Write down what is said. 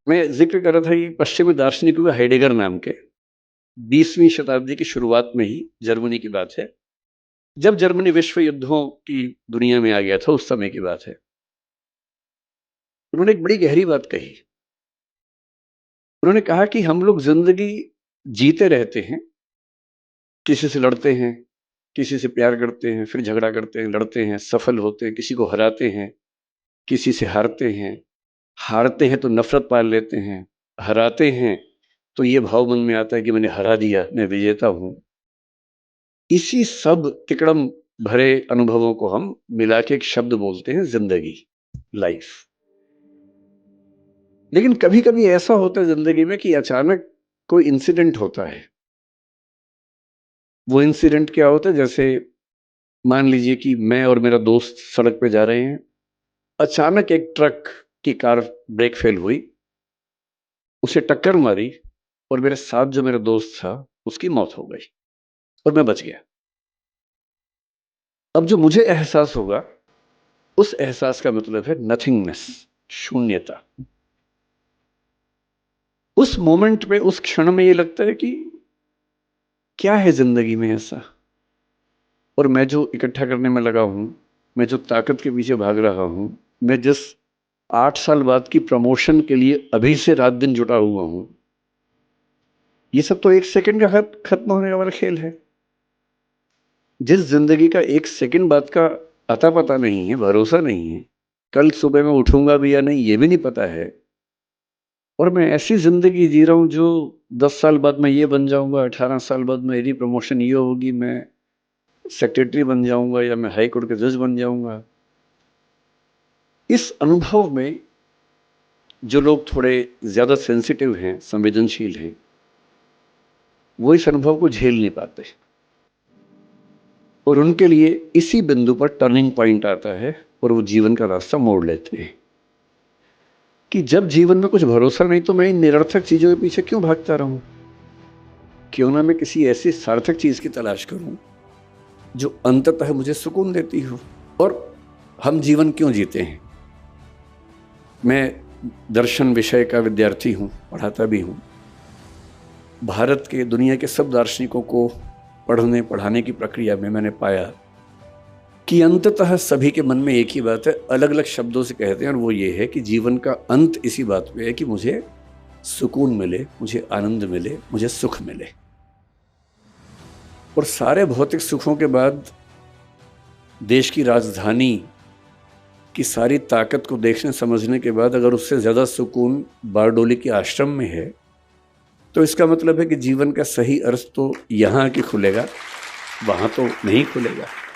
मैं ज़िक्र कर रहा था कि पश्चिमी दार्शनिक हुए हाइडेगर नाम के 20वीं शताब्दी की शुरुआत में ही जर्मनी की बात है। जब जर्मनी विश्व युद्धों की दुनिया में आ गया था, उस समय की बात है। उन्होंने एक बड़ी गहरी बात कही। उन्होंने कहा कि हम लोग ज़िंदगी जीते रहते हैं, किसी से लड़ते हैं, किसी से प्यार करते हैं, फिर झगड़ा करते हैं, लड़ते हैं, सफल होते हैं, किसी को हराते हैं, किसी से हारते हैं तो नफ़रत पाल लेते हैं, हराते हैं तो ये भाव मन में आता है कि मैंने हरा दिया, मैं विजेता हूँ। इसी सब तिकड़म भरे अनुभवों को हम मिला के एक शब्द बोलते हैं ज़िंदगी, लाइफ़। लेकिन कभी-कभी ऐसा होता है ज़िंदगी में कि अचानक कोई इंसिडेंट होता है। वो इंसिडेंट क्या होता है, जैसे मान लीजिए कि मैं और मेरा दोस्त सड़क पे जा रहे हैं। अचानक एक ट्रक की कार ब्रेक फेल हुई, उसे टक्कर मारी और मेरे साथ जो मेरा दोस्त था, उसकी मौत हो गई और मैं बच गया। अब जो मुझे एहसास होगा, उस एहसास का मतलब है नथिंगनेस, शून्यता। उस मोमेंट में, उस क्षण में ये लगता है कि क्या है ज़िंदगी में ऐसा? और मैं जो इकट्ठा करने में लगा हूँ, मैं जो ताकत के पीछे भाग रहा हूँ, मैं जिस 8 साल बाद की प्रमोशन के लिए अभी से रात-दिन जुटा हुआ हूँ, ये सब तो 1 सेकंड का खत्म होने वाला खेल है। जिस ज़िंदगी का 1 सेकंड बाद का अता-पता नहीं है, भरोसा नहीं है, कल सुबह मैं उठूँगा भी या नहीं, ये भी नहीं पता है। और मैं ऐसी ज़िंदगी जी रहा हूँ जो 10 साल बाद मैं ये बन जाऊँगा, 18 साल बाद मेरी प्रमोशन ये होगी, मैं सेक्रेटरी बन जाऊँगा या मैं हाई कोर्ट के जज बन जाऊँगा। इस अनुभव में जो लोग थोड़े ज़्यादा सेंसिटिव हैं, संवेदनशील हैं, वो इस अनुभव को झेल नहीं पाते और उनके लिए इसी बिंदु पर टर्निंग पॉइंट आता है और वो जीवन का रास्ता मोड़ लेते हैं कि जब जीवन में कुछ भरोसा नहीं तो मैं इन निरर्थक चीज़ों के पीछे क्यों भागता रहूं? क्यों ना मैं किसी ऐसी सार्थक चीज़ की तलाश करूं जो अंततः मुझे सुकून देती हो। और हम जीवन क्यों जीते हैं? मैं दर्शन विषय का विद्यार्थी हूँ, पढ़ाता भी हूँ। भारत के, दुनिया के सब दार्शनिकों को पढ़ने पढ़ाने की प्रक्रिया में मैंने पाया कि अंततः सभी के मन में एक ही बात है, अलग-अलग शब्दों से कहते हैं, और वो ये है कि जीवन का अंत इसी बात पे है कि मुझे सुकून मिले, मुझे आनंद मिले, मुझे सुख मिले। और सारे भौतिक सुखों के बाद देश की राजधानी की सारी ताकत को देखने समझने के बाद अगर उससे ज़्यादा सुकून बारडोली के आश्रम में है, तो इसका मतलब है कि जीवन का सही अर्थ तो यहाँ आके खुलेगा, वहाँ तो नहीं खुलेगा।